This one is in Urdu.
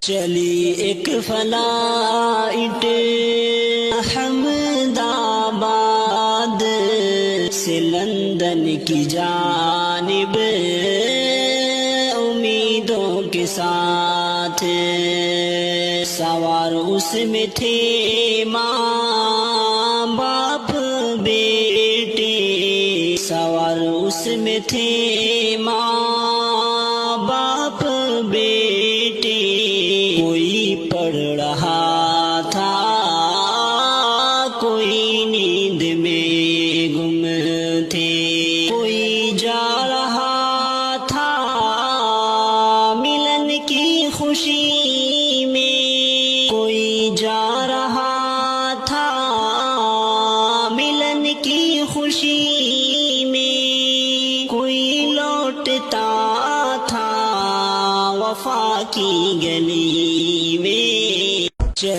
چلی ایک فلائٹ احمد آباد سے لندن کی جانب امیدوں کے ساتھ، سوار اس میں تھے ماں باپ بیٹے، سوار اس میں تھے ماں باپ بیٹے، کوئی پڑھ رہا تھا کوئی نیند میں گم تھے، کوئی جا رہا تھا ملن کی خوشی میں، کوئی جا رہا تھا ملن کی خوشی میں، کوئی لوٹتا تھا وفا کی گلی میں۔